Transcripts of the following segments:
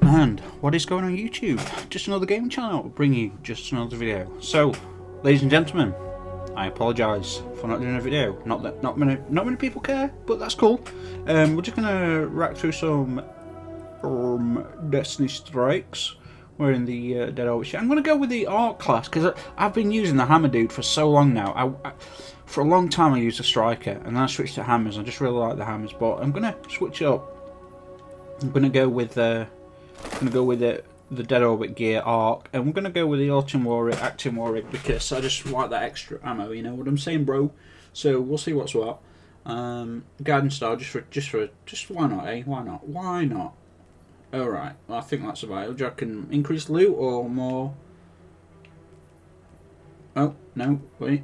And what is going on YouTube? Just another gaming channel bringing you just another video. So, ladies and gentlemen, I apologise for not doing a video. Not that not many people care, but that's cool. We're just gonna rack through some Destiny strikes. We're in the Dead Old shit. I'm gonna go with the Arc class because I've been using the Hammer dude for so long now. For a long time I used a Striker, and then I switched to hammers. I just really like the hammers, but I'm gonna switch up. I'm gonna go with the Dead Orbit gear Arc, and we're gonna go with the Acting Warwick because I just like that extra ammo. You know what I'm saying, bro? So we'll see what's what. Guiding Star just why not, eh? Why not? All right. Well, I think that's about it. Do you reckon increase loot or more? Oh no, wait.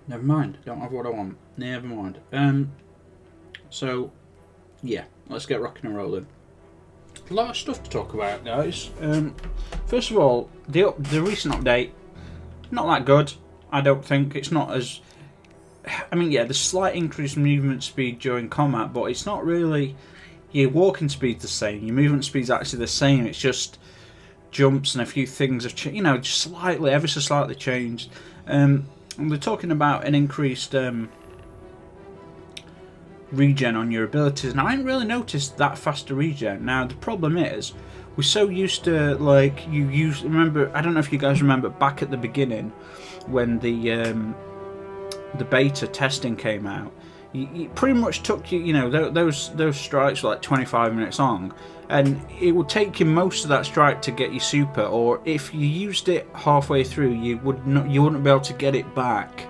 Never mind. Don't have what I want. Never mind. So yeah, let's get rocking and rolling. A lot of stuff to talk about, guys. First of all, the recent update, not that good. I don't think it's not as. I mean, yeah, there's slight increase in movement speed during combat, but it's not really. Your walking speed's the same. Your movement speed's actually the same. It's just jumps and a few things have changed. You know, just slightly, ever so slightly changed. And they're talking about an increased regen on your abilities, and I haven't really noticed that faster regen. Now the problem is we're so used to, like, remember, I don't know if you guys remember back at the beginning when the beta testing came out, it pretty much took you, those strikes were like 25 minutes long, and it would take you most of that strike to get your super, or if you used it halfway through you wouldn't be able to get it back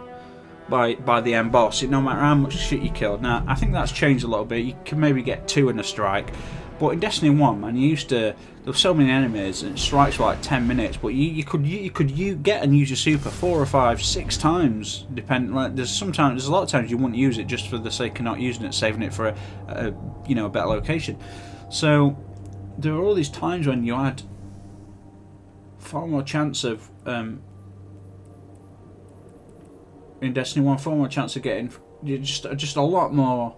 by the end boss, no matter how much shit you killed. Now I think that's changed a little bit. You can maybe get 2 in a strike, but in Destiny 1, man, there were so many enemies and strikes were like 10 minutes, but you could get and use your super 4 or 5, 6 times, depending. Like there's a lot of times you wouldn't use it just for the sake of not using it, saving it for a better location. So there were all these times when you had far more chance of in Destiny 1, far more chance of getting just a lot more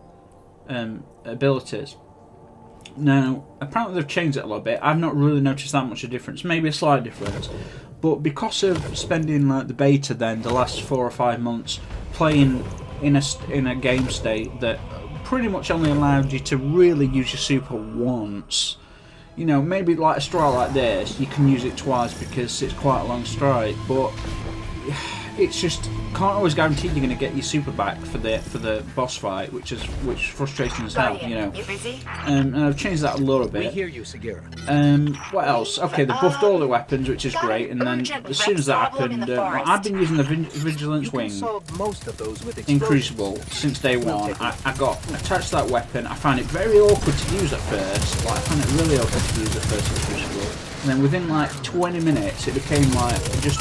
abilities. Now, apparently they've changed it a little bit. I've not really noticed that much of a difference, maybe a slight difference. But because of spending like the beta, then the last 4 or 5 months playing in a game state that pretty much only allowed you to really use your super once. Maybe like a strike like this, you can use it twice because it's quite a long strike, but it's just can't always guarantee you're going to get your super back for the boss fight, which frustrating as hell, You busy? And I've changed that a little bit. We hear you, Sagira. What else? Okay, they buffed all the weapons, which is great, and then as soon as that happened, I've been using the Vigilance Wing Most of those with Incrucible since day one. I got attached to that weapon. I found it very awkward to use at first. Like, I found it really awkward to use at first in Crucible. And then within like 20 minutes, it became like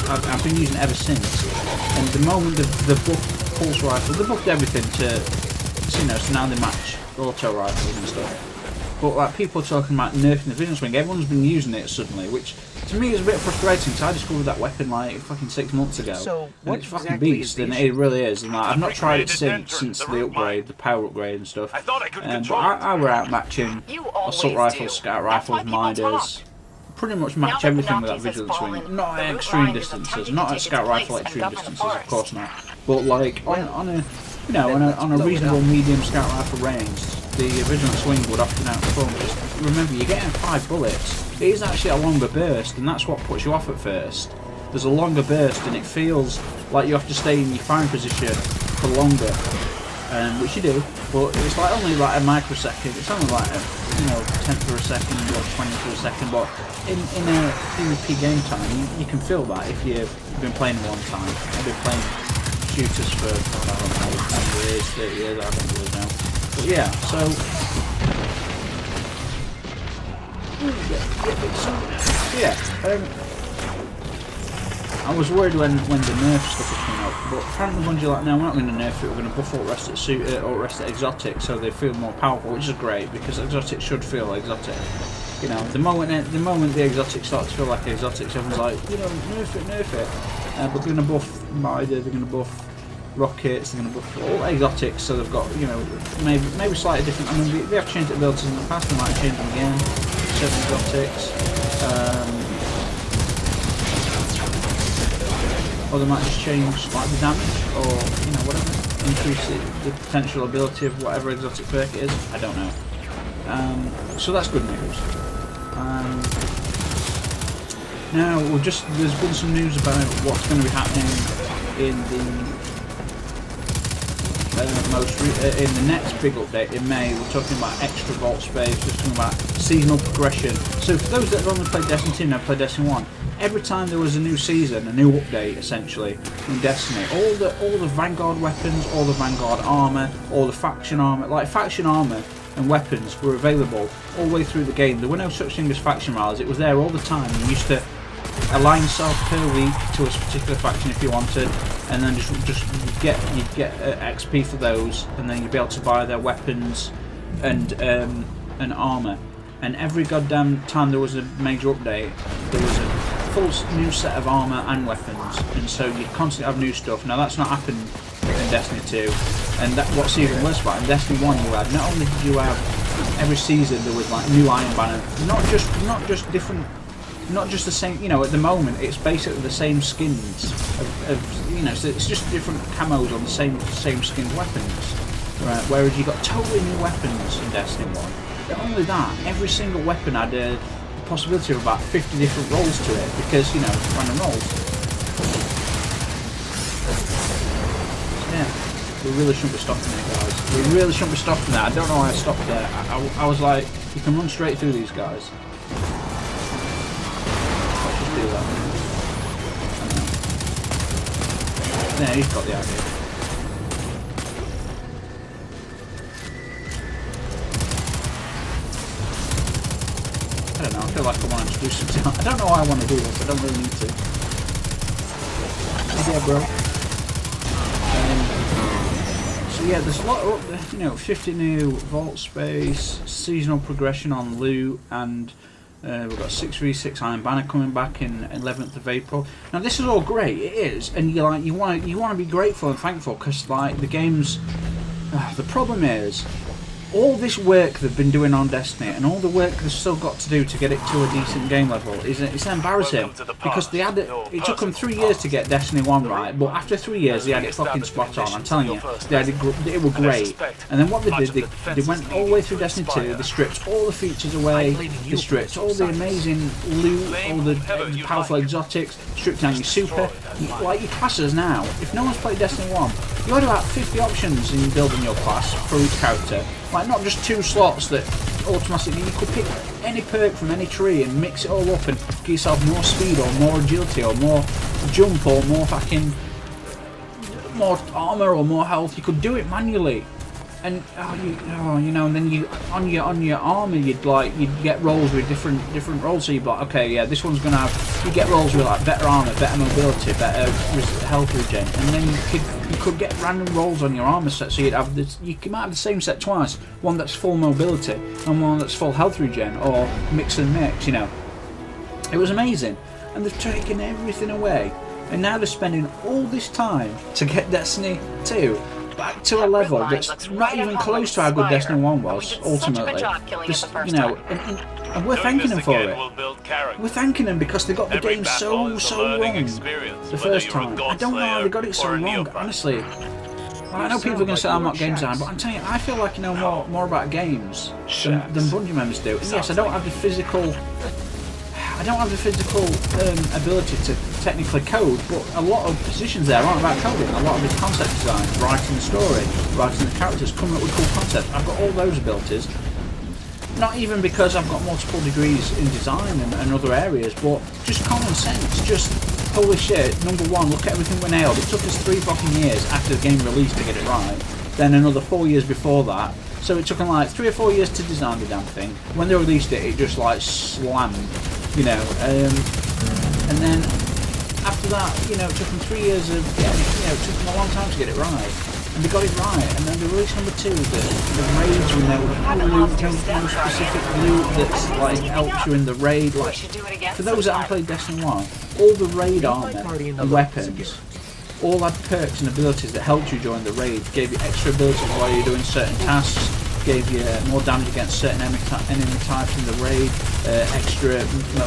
I've been using it ever since. And the moment the buff pulse rifle, they buffed everything to, so now they match auto rifles and stuff. But like people are talking about nerfing the Vigilance Wing, everyone's been using it suddenly, which to me is a bit frustrating because I discovered that weapon like fucking 6 months ago. So and it's fucking beast, and it really is. And like, I've not tried it since the upgrade, the power upgrade and stuff. But I were out matching assault rifles, scout rifles, Midas. Pretty much match everything with that Vigilance Wing. Not at extreme distances, not at scout rifle extreme distances, of course not. But like on a reasonable medium scout rifle range, the Vigilance Wing would often outperform. Just remember, you're getting 5 bullets. It is actually a longer burst, and that's what puts you off at first. There's a longer burst, and it feels like you have to stay in your firing position for longer, which you do. But it's like only like a microsecond. It's only like a tenth of a second or 20th of a second. But in a PvP game time, you can feel that if you've been playing a long time. I've been playing shooters for I don't know 10 years, 30 years. I don't really know. But yeah, so I was worried when the nerf stuff was coming up, but apparently Bungie like, no, we're not going to nerf it, we're going to buff all the rest of all the rest of exotic so they feel more powerful, which is great because exotic should feel exotic. The moment the exotics start to feel like exotics, everyone's like, nerf it. But they're going to buff Mida, they're going to buff rockets, they're going to buff all exotics, so they've got, maybe slightly different. I mean, they have changed the abilities in the past, they might change them again. certain exotics. Or they might just change like the damage, or you know, whatever, increase the potential ability of whatever exotic perk it is. I don't know. So that's good news. Now there's been some news about what's going to be happening in the in the next big update in May. We're talking about extra vault space. We're talking about seasonal progression. So for those that have only played Destiny 2 and have played Destiny 1, every time there was a new season, a new update essentially in Destiny, all the Vanguard weapons, all the Vanguard armor, all the faction armor, like faction armor and weapons were available all the way through the game. There were no such thing as faction miles. It was there all the time. You used to align yourself per week to a particular faction if you wanted, and then you'd get XP for those, and then you'd be able to buy their weapons and armor. And every goddamn time there was a major update, there was a full new set of armor and weapons, and so you constantly have new stuff. Now that's not happened in Destiny 2, and what's even worse about it, in Destiny 1 you had, not only did you have every season there was like new Iron Banner, not just different. Not just the same, you know, at the moment it's basically the same skins of you know, so it's just different camos on the same skinned weapons, right? Whereas you got totally new weapons in Destiny 1. Not only that, every single weapon had a possibility of about 50 different rolls to it, because, you know, random rolls. Yeah, we really shouldn't be stopping there, guys. We really shouldn't be stopping there. I don't know why I stopped there. I was like, you can run straight through these guys. Do that. Yeah, he's got the idea. I don't know, I feel like I want to do something. I don't know why I want to do this, I don't really need to. Yeah, bro. So yeah, there's a lot of, you know, 50 new vault space, seasonal progression on loot, and we've got 6v6 Iron Banner coming back in 11th of April. Now this is all great, it is, and you want to be grateful and thankful, because like the game's the problem is all this work they've been doing on Destiny and all the work they've still got to do to get it to a decent game level it's embarrassing, because they had it took them 3 years to get Destiny 1 right, but after 3 years they had it fucking spot on. I'm telling you, they had it were great. And then what they did, they went all the way through Destiny 2, they stripped all the features away, they stripped all the amazing loot, all the powerful exotics, stripped down your super, like your classes now. If no one's played Destiny 1, you had about 50 options in building your class for each character. Like, not just 2 slots that automatically, you could pick any perk from any tree and mix it all up and get yourself more speed or more agility or more jump or more more armor or more health. You could do it manually, and you know, and then you on your armor you'd get rolls with different rolls. So you'd be like, okay, yeah, this one's gonna have, you get rolls with like better armor, better mobility, better health regen, and then you could get random rolls on your armor set. So you'd have this, you might have the same set twice, one that's full mobility and one that's full health regen, or mix and mix. You know, it was amazing, and they've taken everything away, and now they're spending all this time to get Destiny 2 back to a level that's not even close to how good Destiny 1 was, ultimately. Just, you know, and we're thanking them for it. We're thanking them because they got the game so wrong the first time. I don't know how they got it so wrong, honestly. I know people are going to say I'm not game design, but I'm telling you, I feel like I know more about games than Bungie members do. And yes, I don't have the physical ability to technically code, but a lot of positions there aren't about coding. A lot of it's concept design, writing the story, writing the characters, coming up with cool concepts. I've got all those abilities. Not even because I've got multiple degrees in design and other areas, but just common sense. Just, holy shit, number one, look at everything we nailed. It took us 3 fucking years after the game released to get it right. Then another 4 years before that. So it took them like 3 or 4 years to design the damn thing. When they released it, it just like slammed. You know, and then after that, you know, it took them 3 years of getting it, you know, it took them a long time to get it right, and they got it right. And then they released number 2, the raids, when there was loot, specific loot that's like helps you in the raid. Like, for those that haven't played Destiny 1, all the raid armor and weapons all had perks and abilities that helped you during the raid, gave you extra abilities while you're doing certain tasks. gave you more damage against certain enemy types in the raid, extra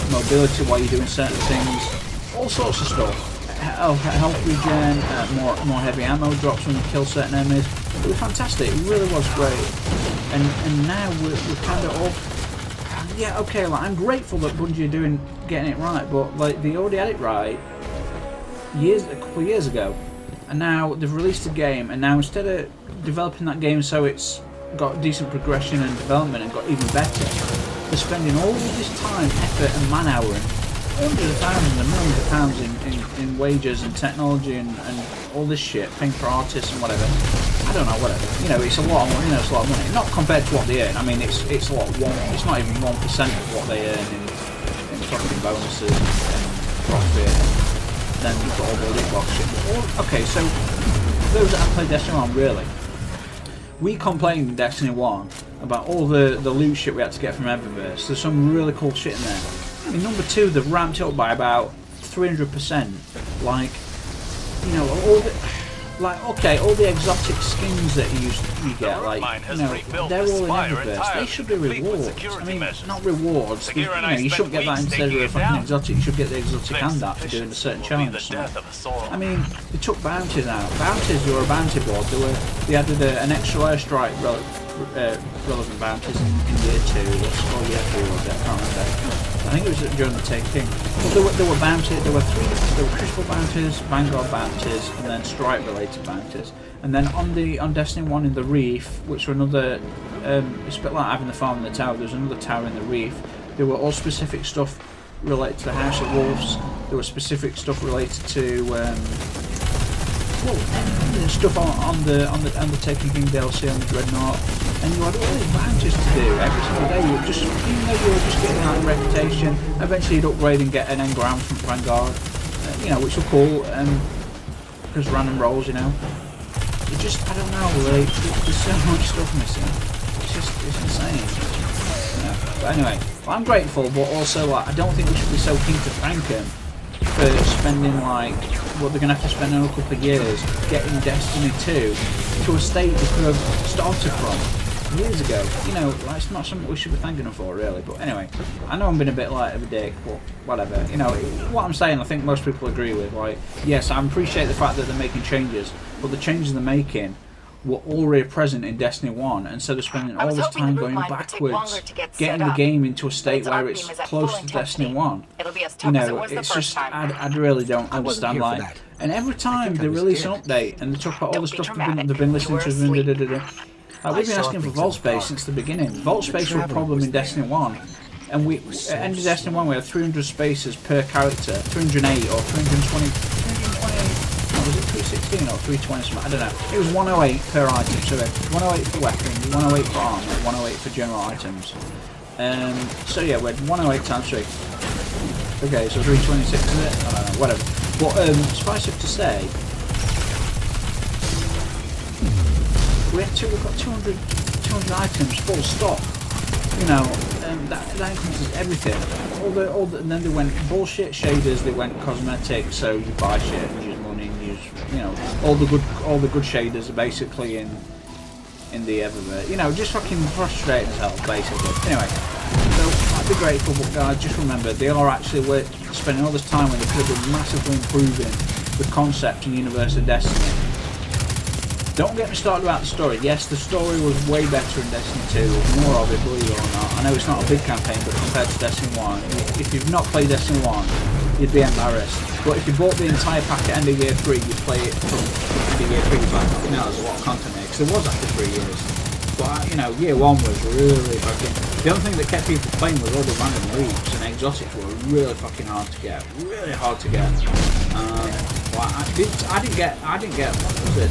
mobility while you're doing certain things, all sorts of stuff. Health regen, more heavy ammo drops when you kill certain enemies. It was fantastic. It really was great. And now we're kind of all, yeah, okay. Like, I'm grateful that Bungie are getting it right, but like they already had it right a couple of years ago, and now they've released a game, and now instead of developing that game so it's got decent progression and development and got even better, they're spending all this time, effort, and man hour and hundreds of thousands and millions of pounds in wages and technology and all this shit, paying for artists and whatever. I don't know, whatever. You know, it's a lot of money. It's a lot of money. Not compared to what they earn. I mean, it's a lot. It's not even 1% of what they earn in fucking bonuses and profit. Then you've got all the loot box shit. Okay, so those that have played Destiny 1, really, we complained in Destiny 1 about all the loot shit we had to get from Eververse. There's some really cool shit in there. In number 2, they've ramped it up by about 300%. Like, you know, all the exotic skins that you get, like, you know, they're all in Eververse. They should be rewards. I mean, not rewards. You know, you shouldn't get that instead of a fucking exotic. You should get the exotic handout for doing a certain challenge or something. I mean, they took bounties out. Bounties were a bounty board. They added an extra airstrike relevant bounties in year 2 or year 3 was it? I can't remember. I think it was during the taking. Well, there were bounties. There were crystal bounties, Vanguard bounties, and then strike related bounties. And then on Destiny 1 in the Reef, which were another, it's a bit like having the farm in the tower. There's another tower in the Reef. There were all specific stuff related to the House of Wolves. There was specific stuff related to stuff on the Taken King DLC on the Dreadnought, and you had all these bounties to do every single day. You were just, even though you were just getting that reputation, eventually you'd upgrade and get an engram from Vanguard, you know, which were cool, because random rolls, you know. It just, I don't know, like, there's so much stuff missing. It's insane. You know. But anyway, well, I'm grateful, but also, like, I don't think we should be so keen to thank them for spending, like, what they're going to have to spend in a couple of years getting Destiny 2 to a state they could have started from years ago. You know, like, it's not something we should be thanking them for, really. But anyway, I know I'm being a bit light of a dick, but whatever. You know, what I'm saying, I think most people agree with. Like, yes, I appreciate the fact that they're making changes, but the changes they're making were already present in Destiny 1, and so they're spending all this time going backwards, getting the game into a state where it's close to Destiny 1. You know, it's just, I really don't understand, like, and every time they release an update and they talk about all the stuff they've been listening to, like, we've been asking for vault space since the beginning. Vault space was a problem in Destiny 1, and we, at the end of Destiny 1 we had 300 spaces per character, 308 or 328, was it 316 or 320 something? I don't know. It was 108 per item, so 108 for weapons, 108 for armor, 108 for general items. So yeah, we had 108 times 3. Okay, so 326 is it? I don't know, whatever. But suffice it to say, we've got 200 items full stock. You know, that encompasses everything. And then they went bullshit shaders. They went cosmetic, so you buy shit and use money and use, you know, all the good shaders are basically in the Eververse. You know, just fucking frustrating as hell, basically. Anyway, so I'd be grateful, but guys, just remember they are actually spending all this time when they could have been massively improving the concept and universe of Destiny. Don't get me started about the story. Yes, the story was way better in Destiny 2. There's more of it, believe it or not. I know it's not a big campaign, but compared to Destiny 1, if you've not played Destiny 1, you'd be embarrassed. But if you bought the entire pack at end of year 3, you'd play it from end of year 3 back. Now there's a lot of content there, because it was after 3 years. But, you know, year 1 was really fucking... The only thing that kept people playing was all the random leaps, and exotics were really fucking hard to get. Really hard to get. Well, I didn't get what was it,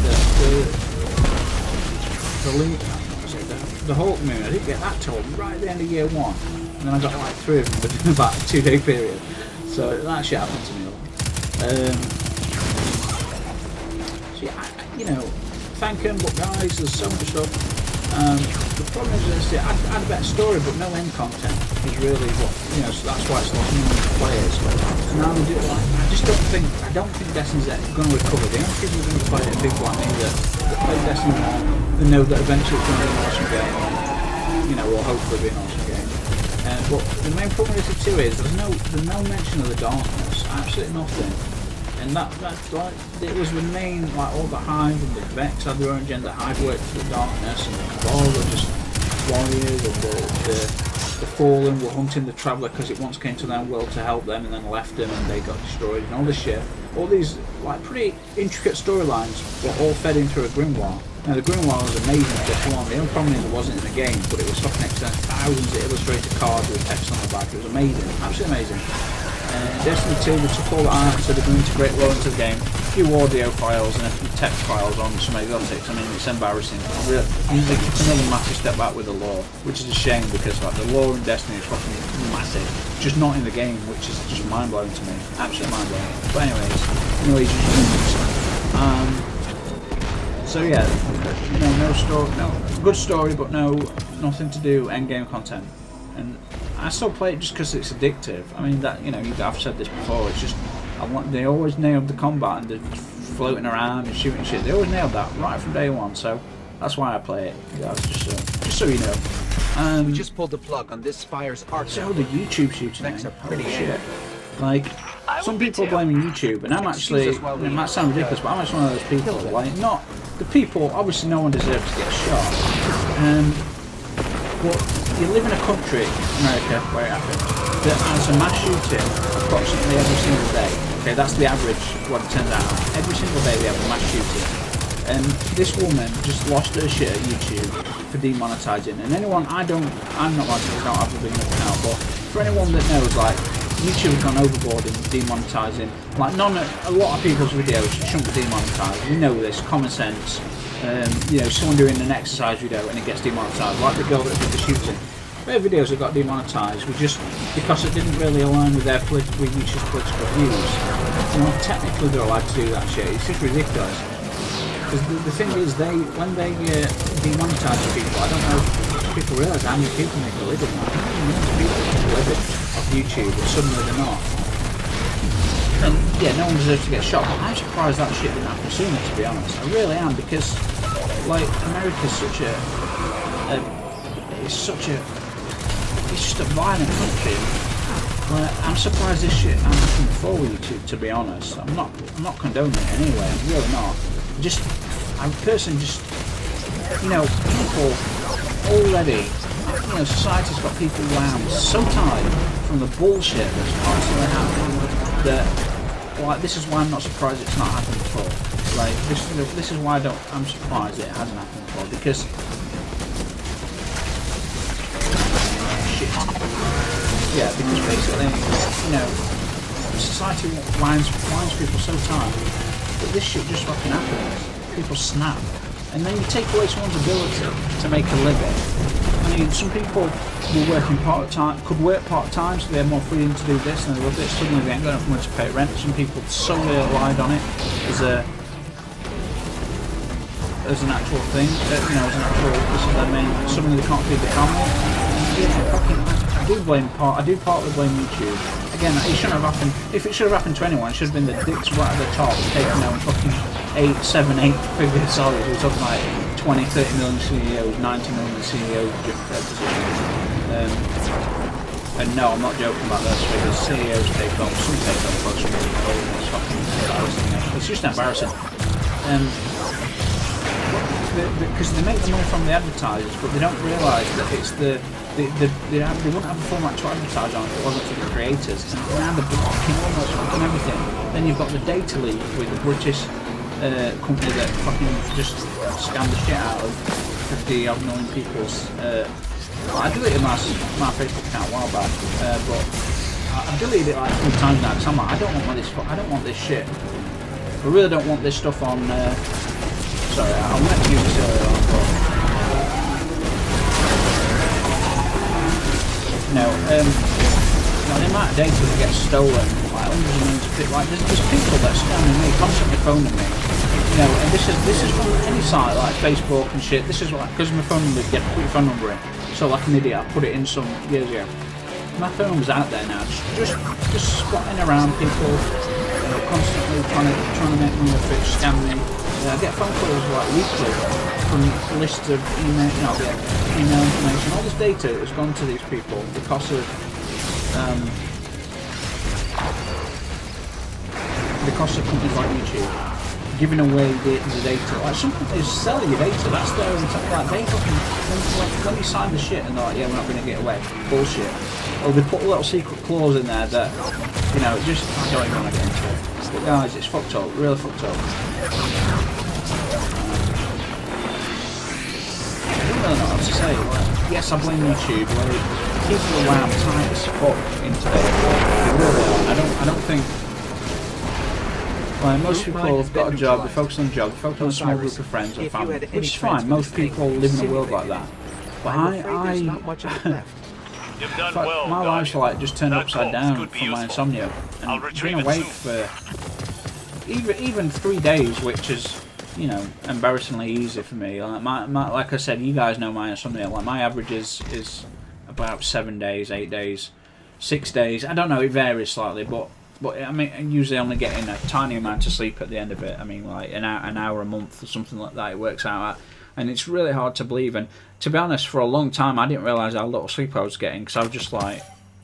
the Hulk Moon. I didn't get that till right at the end of year 1, and then I got like 3 of them within about a 2-day period. So that shit happened to me a lot. So yeah, you know, thank them, but guys, there's so much stuff. The problem is that I had a better story, but no end content is really what, you know. So that's why it's lost millions of players. And now I don't think Destiny's going to recover. The only people who are going to play it, people like me that play Destiny 1, they know that eventually it's going to be an awesome game. you know, will hopefully be an awesome game. But the main problem with it too is there's no mention of the darkness, absolutely nothing. And that's like, it was the main, like all the Hive and the Vex had their own agenda. Hive worked for the darkness, and the Cabal were just warriors, and the Fallen were hunting the Traveller because it once came to their world to help them and then left them and they got destroyed and all this shit. All these like pretty intricate storylines were all fed in through a grimoire. Now the grimoire was amazing to get on. The only problem is it wasn't in the game, but it was fucking excellent. Thousands of illustrated cards with text on the back. It was amazing, absolutely amazing. Destiny 2, they took all the art, so they're going to integrate well into the game. A few audio files and a few text files on some exotics. I mean, it's embarrassing. Really, they took another massive step back with the lore, which is a shame because like the lore in Destiny is fucking massive. Just not in the game, which is just mind blowing to me. Absolutely mind blowing. But anyways, so yeah, you know, no story, no good story, but nothing to do end game content. And I still play it just because it's addictive. I mean, that, you know, I've said this before. It's just they always nailed the combat and the floating around and shooting shit. They always nailed that right from day one. So that's why I play it. Yeah, just so you know. We just pulled the plug on this Spire's art. So the YouTube shooting things are pretty shit. Like some people are blaming YouTube, and I'm actually. It might sound ridiculous, but I'm actually one of those people. Like, not the people. Obviously, no one deserves to get shot. But you live in a country, America, where it happened, that has a mass shooting approximately every single day. Okay, that's the average, what it turns out. Every single day they have a mass shooting. And this woman just lost her shit at YouTube for demonetizing. And anyone, I'm not like I don't have a big enough now, but for anyone that knows, like, YouTube has gone overboard in demonetizing. Like, a lot of people's videos shouldn't be demonetized. We know this, common sense. You know, someone doing an exercise video and it gets demonetized, like the girl that did the shooting. Their videos that got demonetized were just because it didn't really align with their with YouTube's political views. You know, technically they're allowed to do that shit. It's just ridiculous. Because the thing is, when they demonetize people, I don't know if people realise how many people make a living. How many millions of people make a living off YouTube, and suddenly they're not. And yeah, no one deserves to get shot, but I'm surprised that shit didn't happen sooner, to be honest. I really am, because like America's it's just a violent country. Like, I'm surprised this shit happened before with YouTube, to be honest. I'm not condoning it anyway. I'm really not. I'm personally just, you know, people already. You know, society's got people wound so tired from the bullshit that's constantly happening that, like, this is why I'm not surprised it's not happened before. Like, this is why I'm surprised it hasn't happened before, because shit. Yeah, because basically, you know, society winds people so tight that this shit just fucking happens. People snap. And then you take away someone's ability to make a living. I mean, some people were working part-time, could work part-time, so they had more freedom to do this, and they loved it. Suddenly they ain't got enough money to pay rent. Some people solely relied on it as an actual thing, you know, as an actual, this is their main, suddenly they can't feed the family. I do partly blame YouTube. Again, it shouldn't have happened. If it should have happened to anyone, it should have been the dicks right at the top taking down fucking 8 figure salaries. We're talking like 20, 30 million CEOs, 90 million CEOs positions. And no, I'm not joking about those figures. CEOs take home, some take home close to $1 million. It's fucking embarrassing. It's just embarrassing. Because they make the money from the advertisers, but they don't realise that it's they wouldn't have a format to advertise on if it wasn't for the creators. And now they're blocking almost fucking everything. Then you've got the data leak with the British company that fucking just scammed the shit out of 50 odd million people's. I deleted my Facebook account a while back, but I've deleted it like 3 times now because I'm like, I don't want this shit. I really don't want this stuff on. Sorry, I'll let you use this earlier on, but the amount of data that gets stolen, like hundreds of millions of people, like there's people that are scamming me, constantly phoning me, you know, and this is from any site like Facebook and shit. This is like, because my phone number, you have to put your phone number in. So like an idiot, I put it in some years ago. My phone number's out there now, just spotting around people, constantly trying to make money off it, scam me. I get phone calls like weekly from lists of email, email information. All this data has gone to these people because of companies like YouTube giving away the data. Like some companies sell your data. That's their like they fucking when you sign the shit and they're like, yeah, we're not going to get away. Bullshit. Or they put a little secret clause in there that just I don't even want to get into it. But guys, it's fucked up. Really fucked up. I don't really know what to say. Like, yes, I blame YouTube. Like, people are wound tight as fuck into it. Really, I don't think. Like, most people have got a job, they focus on a job, they focus on a small group of friends or family, which is fine. Most people live in a world like that. But my life's like just turned upside down from my insomnia, and being awake for even 3 days, which is embarrassingly easy for me. Like like I said, you guys know my insomnia. Like my average is about 7 days, 8 days, 6 days. I don't know, it varies slightly, but I mean, I'm usually only getting a tiny amount of sleep at the end of it. I mean, like an hour a month or something like that. It works out at, and it's really hard to believe. And to be honest, for a long time, I didn't realise how little sleep I was getting because I was just like,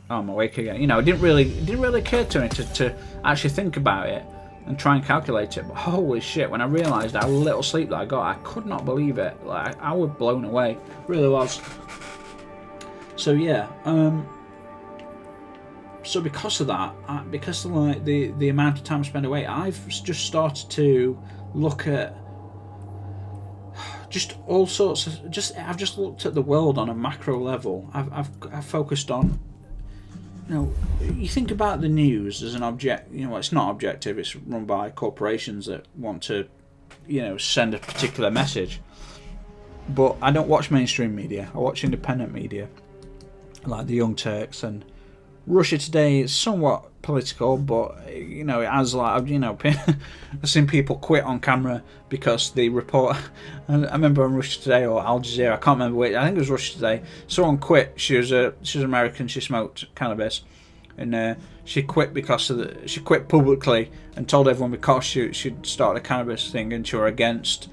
oh, I'm awake again. It didn't really occur to me to actually think about it and try and calculate it. But holy shit, when I realised how little sleep that I got, I could not believe it. Like I was blown away, it really was. So yeah. So because of that, because of like the amount of time I spend away, I've just started to look at just all sorts of I've just looked at the world on a macro level. I've focused on you think about the news as an object. It's not objective. It's run by corporations that want to send a particular message. But I don't watch mainstream media. I watch independent media like the Young Turks and Russia Today. Is somewhat political, but it has like I've seen people quit on camera because the report. I remember on Russia Today or Al Jazeera, I can't remember which. I think it was Russia Today. Someone quit. She was American. She smoked cannabis, and she quit she quit publicly and told everyone because she'd started a cannabis thing and she were against